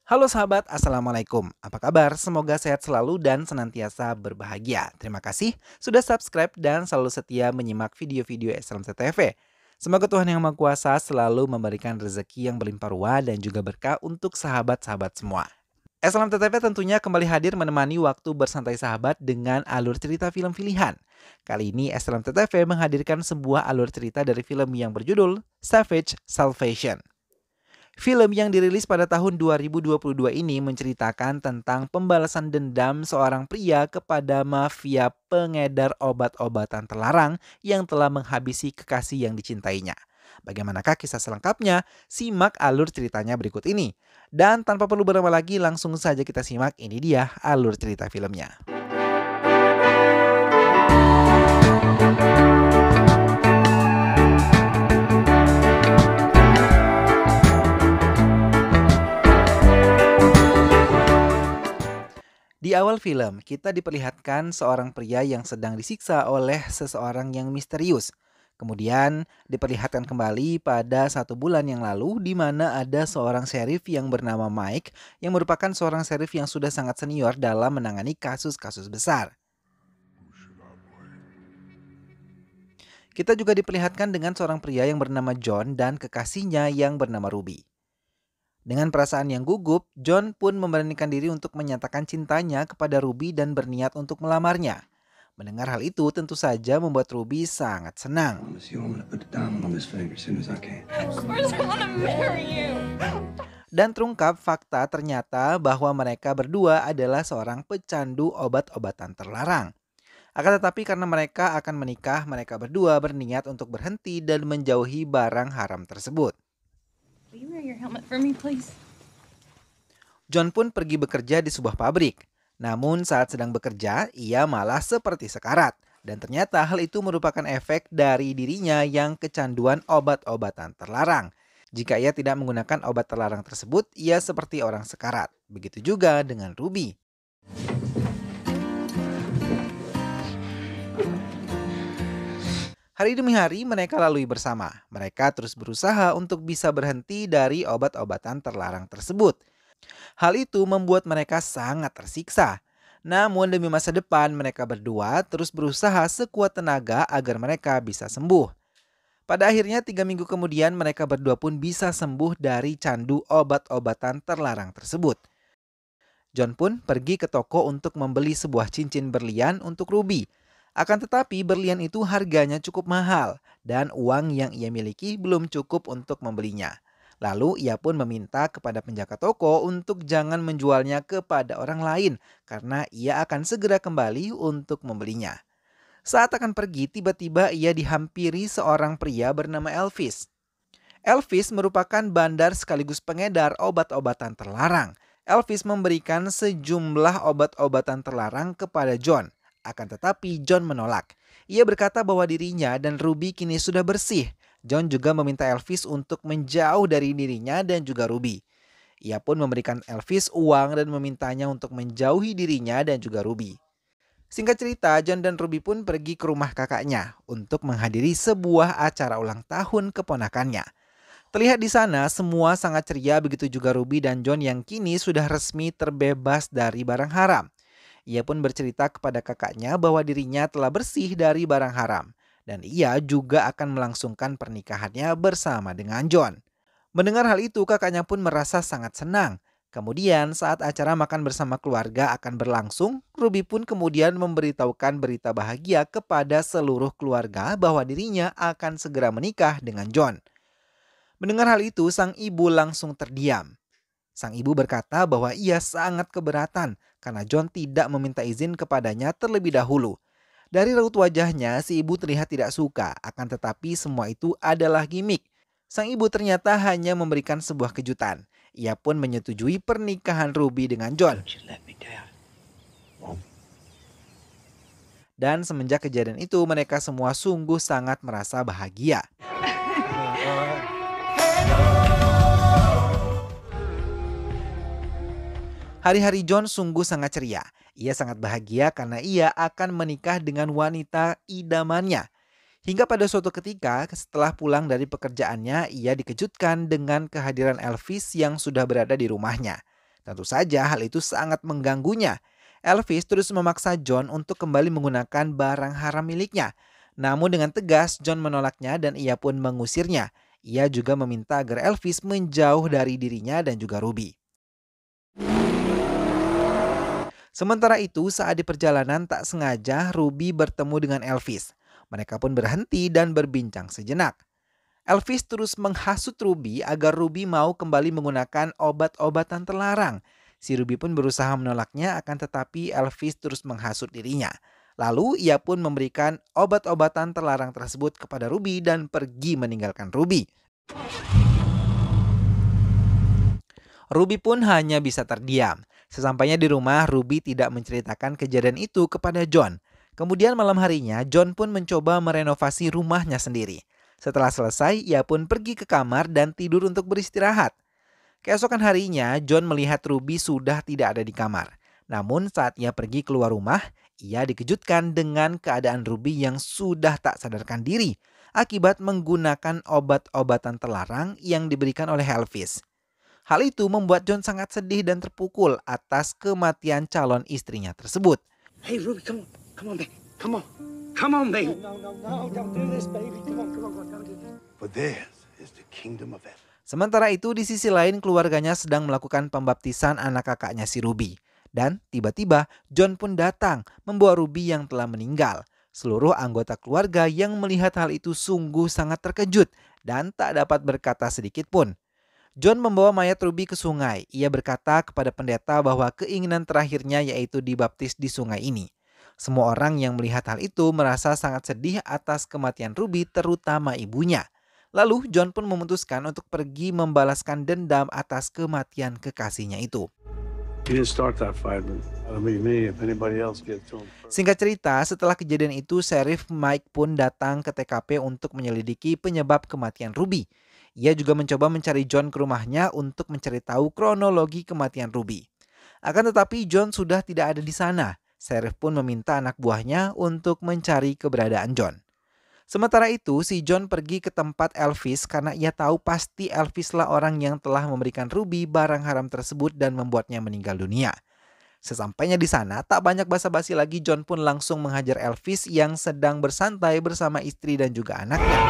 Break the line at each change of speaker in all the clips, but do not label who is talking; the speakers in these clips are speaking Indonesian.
Halo sahabat, Assalamualaikum. Apa kabar? Semoga sehat selalu dan senantiasa berbahagia. Terima kasih sudah subscribe dan selalu setia menyimak video-video SLMT TV. Semoga Tuhan Yang Maha Kuasa selalu memberikan rezeki yang berlimpah ruah dan juga berkah untuk sahabat-sahabat semua. SLMT TV tentunya kembali hadir menemani waktu bersantai sahabat dengan alur cerita film pilihan. Kali ini SLMT TV menghadirkan sebuah alur cerita dari film yang berjudul Savage Salvation. Film yang dirilis pada tahun 2022 ini menceritakan tentang pembalasan dendam seorang pria kepada mafia pengedar obat-obatan terlarang yang telah menghabisi kekasih yang dicintainya. Bagaimanakah kisah selengkapnya? Simak alur ceritanya berikut ini. Dan tanpa perlu berlama lagi, langsung saja kita simak. Ini dia alur cerita filmnya. Di awal film, kita diperlihatkan seorang pria yang sedang disiksa oleh seseorang yang misterius. Kemudian diperlihatkan kembali pada 1 bulan yang lalu di mana ada seorang sheriff yang bernama Mike yang merupakan seorang sheriff yang sudah sangat senior dalam menangani kasus-kasus besar. Kita juga diperlihatkan dengan seorang pria yang bernama John dan kekasihnya yang bernama Ruby. Dengan perasaan yang gugup, John pun memberanikan diri untuk menyatakan cintanya kepada Ruby dan berniat untuk melamarnya. Mendengar hal itu tentu saja membuat Ruby sangat senang. Dan terungkap fakta ternyata bahwa mereka berdua adalah seorang pecandu obat-obatan terlarang. Akan tetapi karena mereka akan menikah, mereka berdua berniat untuk berhenti dan menjauhi barang haram tersebut.
Will you wear your helmet for me, please?
John pun pergi bekerja di sebuah pabrik. Namun saat sedang bekerja, ia malah seperti sekarat. Dan ternyata hal itu merupakan efek dari dirinya yang kecanduan obat-obatan terlarang. Jika ia tidak menggunakan obat terlarang tersebut, ia seperti orang sekarat. Begitu juga dengan Ruby. Hari demi hari mereka lalui bersama. Mereka terus berusaha untuk bisa berhenti dari obat-obatan terlarang tersebut. Hal itu membuat mereka sangat tersiksa. Namun demi masa depan, mereka berdua terus berusaha sekuat tenaga agar mereka bisa sembuh. Pada akhirnya 3 minggu kemudian mereka berdua pun bisa sembuh dari candu obat-obatan terlarang tersebut. John pun pergi ke toko untuk membeli sebuah cincin berlian untuk Ruby. Akan tetapi berlian itu harganya cukup mahal dan uang yang ia miliki belum cukup untuk membelinya. Lalu ia pun meminta kepada penjaga toko untuk jangan menjualnya kepada orang lain karena ia akan segera kembali untuk membelinya. Saat akan pergi, tiba-tiba ia dihampiri seorang pria bernama Elvis. Elvis merupakan bandar sekaligus pengedar obat-obatan terlarang. Elvis memberikan sejumlah obat-obatan terlarang kepada John. Akan tetapi John menolak. Ia berkata bahwa dirinya dan Ruby kini sudah bersih. John juga meminta Elvis untuk menjauh dari dirinya dan juga Ruby. Ia pun memberikan Elvis uang dan memintanya untuk menjauhi dirinya dan juga Ruby. Singkat cerita, John dan Ruby pun pergi ke rumah kakaknya untuk menghadiri sebuah acara ulang tahun keponakannya. Terlihat di sana semua sangat ceria, begitu juga Ruby dan John yang kini sudah resmi terbebas dari barang haram. Ia pun bercerita kepada kakaknya bahwa dirinya telah bersih dari barang haram. Dan ia juga akan melangsungkan pernikahannya bersama dengan John. Mendengar hal itu kakaknya pun merasa sangat senang. Kemudian saat acara makan bersama keluarga akan berlangsung, Ruby pun kemudian memberitahukan berita bahagia kepada seluruh keluarga bahwa dirinya akan segera menikah dengan John. Mendengar hal itu sang ibu langsung terdiam. Sang ibu berkata bahwa ia sangat keberatan karena John tidak meminta izin kepadanya terlebih dahulu. Dari raut wajahnya, si ibu terlihat tidak suka, akan tetapi semua itu adalah gimik. Sang ibu ternyata hanya memberikan sebuah kejutan. Ia pun menyetujui pernikahan Ruby dengan John. Dan semenjak kejadian itu, mereka semua sungguh sangat merasa bahagia. Hari-hari John sungguh sangat ceria. Ia sangat bahagia karena ia akan menikah dengan wanita idamannya. Hingga pada suatu ketika setelah pulang dari pekerjaannya, ia dikejutkan dengan kehadiran Elvis yang sudah berada di rumahnya. Tentu saja hal itu sangat mengganggunya. Elvis terus memaksa John untuk kembali menggunakan barang haram miliknya. Namun dengan tegas John menolaknya dan ia pun mengusirnya. Ia juga meminta agar Elvis menjauh dari dirinya dan juga Ruby. Sementara itu, saat di perjalanan tak sengaja Ruby bertemu dengan Elvis. Mereka pun berhenti dan berbincang sejenak. Elvis terus menghasut Ruby agar Ruby mau kembali menggunakan obat-obatan terlarang. Si Ruby pun berusaha menolaknya, akan tetapi Elvis terus menghasut dirinya. Lalu ia pun memberikan obat-obatan terlarang tersebut kepada Ruby dan pergi meninggalkan Ruby. Ruby pun hanya bisa terdiam. Sesampainya di rumah, Ruby tidak menceritakan kejadian itu kepada John. Kemudian malam harinya, John pun mencoba merenovasi rumahnya sendiri. Setelah selesai, ia pun pergi ke kamar dan tidur untuk beristirahat. Keesokan harinya, John melihat Ruby sudah tidak ada di kamar. Namun saat ia pergi keluar rumah, ia dikejutkan dengan keadaan Ruby yang sudah tak sadarkan diri akibat menggunakan obat-obatan terlarang yang diberikan oleh Elvis. Hal itu membuat John sangat sedih dan terpukul atas kematian calon istrinya tersebut.
Hey, Ruby, come on. Come on, baby. Come on. Come on, baby. No, don't do this, baby. Come on, don't do this. For theirs is the kingdom of heaven.
Sementara itu di sisi lain keluarganya sedang melakukan pembaptisan anak kakaknya si Ruby. Dan tiba-tiba John pun datang membawa Ruby yang telah meninggal. Seluruh anggota keluarga yang melihat hal itu sungguh sangat terkejut dan tak dapat berkata sedikit pun. John membawa mayat Ruby ke sungai. Ia berkata kepada pendeta bahwa keinginan terakhirnya yaitu dibaptis di sungai ini. Semua orang yang melihat hal itu merasa sangat sedih atas kematian Ruby, terutama ibunya. Lalu John pun memutuskan untuk pergi membalaskan dendam atas kematian kekasihnya itu. Singkat cerita, setelah kejadian itu, Sheriff Mike pun datang ke TKP untuk menyelidiki penyebab kematian Ruby. Ia juga mencoba mencari John ke rumahnya untuk mencari tahu kronologi kematian Ruby. Akan tetapi John sudah tidak ada di sana. Sheriff pun meminta anak buahnya untuk mencari keberadaan John. Sementara itu, si John pergi ke tempat Elvis karena ia tahu pasti Elvis lah orang yang telah memberikan Ruby barang haram tersebut dan membuatnya meninggal dunia. Sesampainya di sana, tak banyak basa-basi lagi, John pun langsung menghajar Elvis yang sedang bersantai bersama istri dan juga anaknya.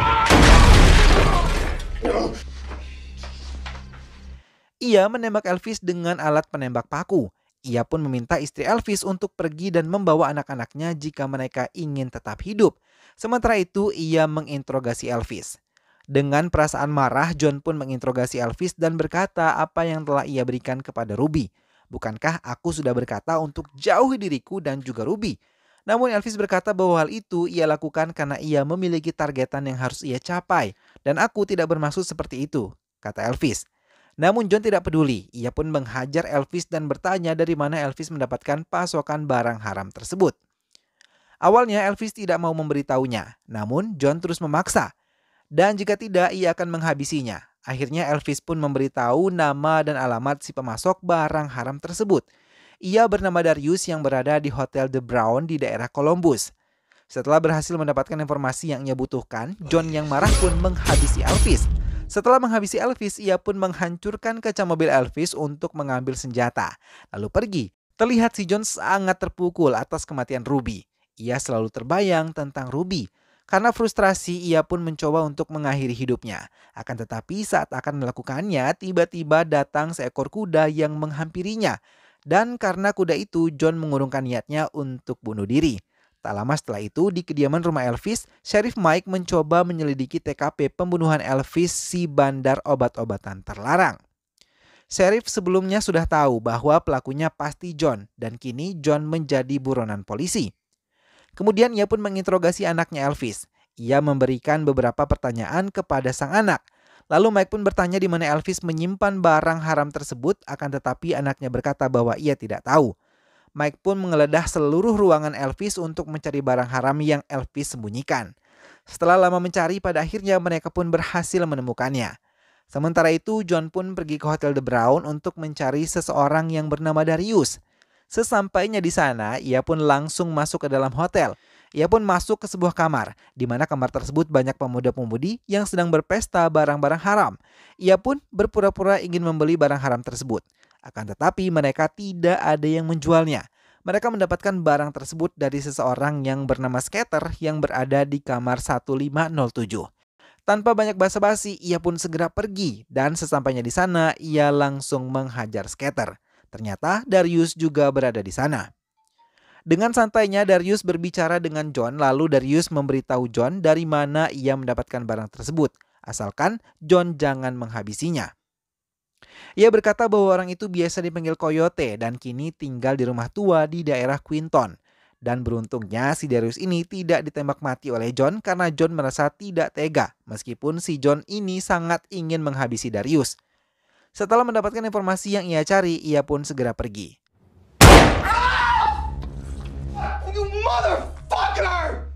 Ia menembak Elvis dengan alat penembak paku. Ia pun meminta istri Elvis untuk pergi dan membawa anak-anaknya jika mereka ingin tetap hidup. Sementara itu, ia menginterogasi Elvis. Dengan perasaan marah, John pun menginterogasi Elvis dan berkata apa yang telah ia berikan kepada Ruby. Bukankah aku sudah berkata untuk jauhi diriku dan juga Ruby? Namun Elvis berkata bahwa hal itu ia lakukan karena ia memiliki targetan yang harus ia capai. Dan aku tidak bermaksud seperti itu, kata Elvis. Namun John tidak peduli. Ia pun menghajar Elvis dan bertanya dari mana Elvis mendapatkan pasokan barang haram tersebut. Awalnya Elvis tidak mau memberitahunya. Namun John terus memaksa. Dan jika tidak, ia akan menghabisinya. Akhirnya Elvis pun memberitahu nama dan alamat si pemasok barang haram tersebut. Ia bernama Darius yang berada di Hotel The Brown di daerah Columbus. Setelah berhasil mendapatkan informasi yang ia butuhkan, John yang marah pun menghabisi Elvis. Setelah menghabisi Elvis, ia pun menghancurkan kaca mobil Elvis untuk mengambil senjata. Lalu pergi. Terlihat si John sangat terpukul atas kematian Ruby. Ia selalu terbayang tentang Ruby. Karena frustrasi, ia pun mencoba untuk mengakhiri hidupnya. Akan tetapi saat akan melakukannya, tiba-tiba datang seekor kuda yang menghampirinya. Dan karena kuda itu, John mengurungkan niatnya untuk bunuh diri. Tak lama setelah itu, di kediaman rumah Elvis, Sheriff Mike mencoba menyelidiki TKP pembunuhan Elvis, si bandar obat-obatan terlarang. Sheriff sebelumnya sudah tahu bahwa pelakunya pasti John, dan kini John menjadi buronan polisi. Kemudian ia pun menginterogasi anaknya Elvis. Ia memberikan beberapa pertanyaan kepada sang anak. Lalu Mike pun bertanya di mana Elvis menyimpan barang haram tersebut, akan tetapi anaknya berkata bahwa ia tidak tahu. Mike pun menggeledah seluruh ruangan Elvis untuk mencari barang haram yang Elvis sembunyikan. Setelah lama mencari, pada akhirnya mereka pun berhasil menemukannya. Sementara itu, John pun pergi ke Hotel The Brown untuk mencari seseorang yang bernama Darius. Sesampainya di sana, ia pun langsung masuk ke dalam hotel. Ia pun masuk ke sebuah kamar, di mana kamar tersebut banyak pemuda-pemudi yang sedang berpesta barang-barang haram. Ia pun berpura-pura ingin membeli barang haram tersebut. Akan tetapi mereka tidak ada yang menjualnya. Mereka mendapatkan barang tersebut dari seseorang yang bernama Skater yang berada di kamar 1507. Tanpa banyak basa-basi, ia pun segera pergi dan sesampainya di sana, ia langsung menghajar Skater. Ternyata Darius juga berada di sana. Dengan santainya Darius berbicara dengan John, lalu Darius memberitahu John dari mana ia mendapatkan barang tersebut, asalkan John jangan menghabisinya. Ia berkata bahwa orang itu biasa dipanggil Coyote dan kini tinggal di rumah tua di daerah Quinton. Dan beruntungnya si Darius ini tidak ditembak mati oleh John karena John merasa tidak tega meskipun si John ini sangat ingin menghabisi Darius. Setelah mendapatkan informasi yang ia cari, ia pun segera pergi.
You motherfucker!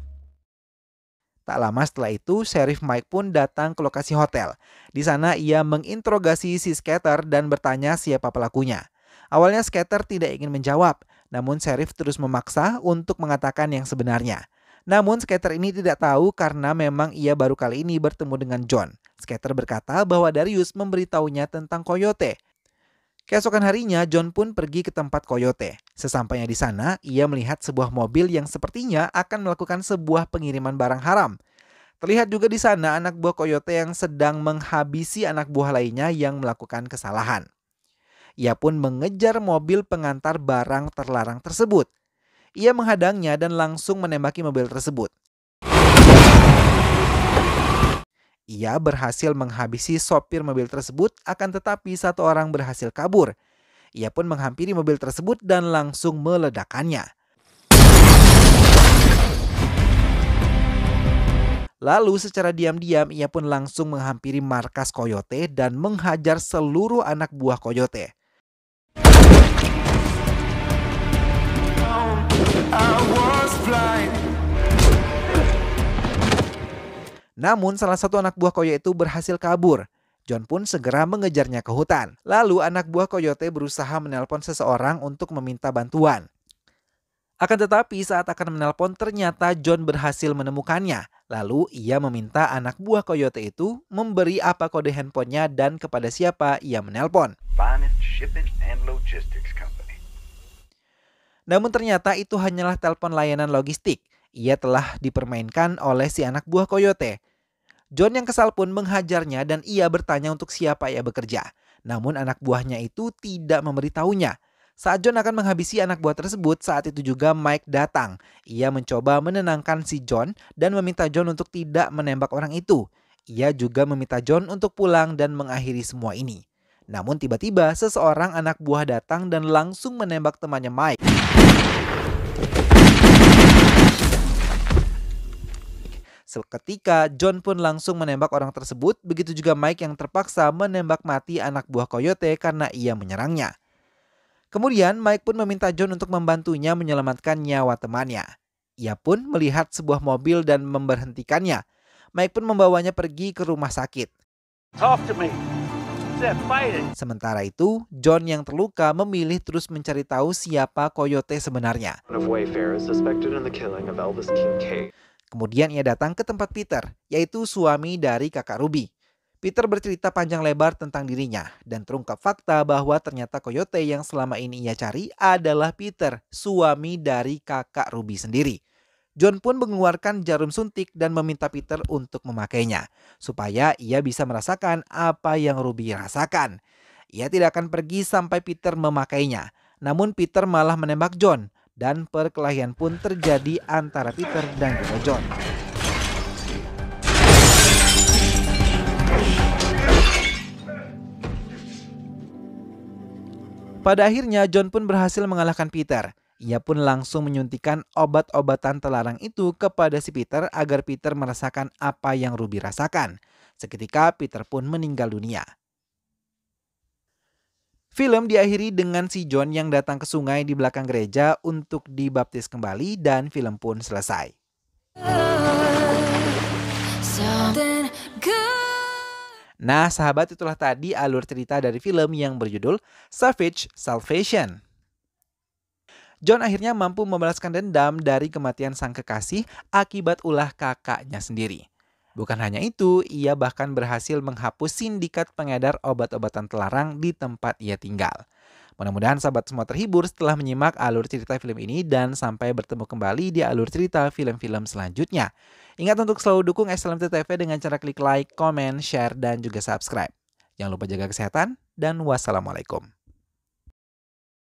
Tak lama setelah itu, Sheriff Mike pun datang ke lokasi hotel. Di sana ia menginterogasi si Skater dan bertanya siapa pelakunya. Awalnya Skater tidak ingin menjawab, namun Sheriff terus memaksa untuk mengatakan yang sebenarnya. Namun Skater ini tidak tahu karena memang ia baru kali ini bertemu dengan John. Skater berkata bahwa Darius memberitahunya tentang Coyote. Keesokan harinya, John pun pergi ke tempat Coyote. Sesampainya di sana, ia melihat sebuah mobil yang sepertinya akan melakukan sebuah pengiriman barang haram. Terlihat juga di sana anak buah Coyote yang sedang menghabisi anak buah lainnya yang melakukan kesalahan. Ia pun mengejar mobil pengantar barang terlarang tersebut. Ia menghadangnya dan langsung menembaki mobil tersebut. Ia berhasil menghabisi sopir mobil tersebut, akan tetapi satu orang berhasil kabur. Ia pun menghampiri mobil tersebut dan langsung meledakkannya. Lalu secara diam-diam ia pun langsung menghampiri markas Coyote dan menghajar seluruh anak buah Coyote. Namun salah satu anak buah Coyote itu berhasil kabur. John pun segera mengejarnya ke hutan. Lalu anak buah Coyote berusaha menelpon seseorang untuk meminta bantuan. Akan tetapi saat akan menelpon ternyata John berhasil menemukannya. Lalu ia meminta anak buah Coyote itu memberi apa kode handphonenya dan kepada siapa ia menelpon.
Finest shipping and logistics company.
Namun ternyata itu hanyalah telepon layanan logistik. Ia telah dipermainkan oleh si anak buah Coyote. John yang kesal pun menghajarnya dan ia bertanya untuk siapa ia bekerja. Namun anak buahnya itu tidak memberitahunya. Saat John akan menghabisi anak buah tersebut, saat itu juga Mike datang. Ia mencoba menenangkan si John dan meminta John untuk tidak menembak orang itu. Ia juga meminta John untuk pulang dan mengakhiri semua ini. Namun tiba-tiba seseorang anak buah datang dan langsung menembak temannya Mike. Seketika John pun langsung menembak orang tersebut, begitu juga Mike yang terpaksa menembak mati anak buah Coyote karena ia menyerangnya. Kemudian Mike pun meminta John untuk membantunya menyelamatkan nyawa temannya. Ia pun melihat sebuah mobil dan memberhentikannya. Mike pun membawanya pergi ke rumah sakit.
Talk to me. Said fighting.
Sementara itu, John yang terluka memilih terus mencari tahu siapa Coyote sebenarnya.
Of Wayfair is suspected in the killing of Elvis Kincaid.
Kemudian ia datang ke tempat Peter, yaitu suami dari kakak Ruby. Peter bercerita panjang lebar tentang dirinya dan terungkap fakta bahwa ternyata Coyote yang selama ini ia cari adalah Peter, suami dari kakak Ruby sendiri. John pun mengeluarkan jarum suntik dan meminta Peter untuk memakainya, supaya ia bisa merasakan apa yang Ruby rasakan. Ia tidak akan pergi sampai Peter memakainya, namun Peter malah menembak John. Dan perkelahian pun terjadi antara Peter dan juga John. Pada akhirnya John pun berhasil mengalahkan Peter. Ia pun langsung menyuntikkan obat-obatan terlarang itu kepada si Peter agar Peter merasakan apa yang Ruby rasakan. Seketika Peter pun meninggal dunia. Film diakhiri dengan si John yang datang ke sungai di belakang gereja untuk dibaptis kembali dan film pun selesai. Nah sahabat, itulah tadi alur cerita dari film yang berjudul Savage Salvation. John akhirnya mampu membalaskan dendam dari kematian sang kekasih akibat ulah kakaknya sendiri. Bukan hanya itu, ia bahkan berhasil menghapus sindikat pengedar obat-obatan terlarang di tempat ia tinggal. Mudah-mudahan sahabat semua terhibur setelah menyimak alur cerita film ini dan sampai bertemu kembali di alur cerita film-film selanjutnya. Ingat untuk selalu dukung SLMT TV dengan cara klik like, comment, share, dan juga subscribe. Jangan lupa jaga kesehatan dan wassalamualaikum.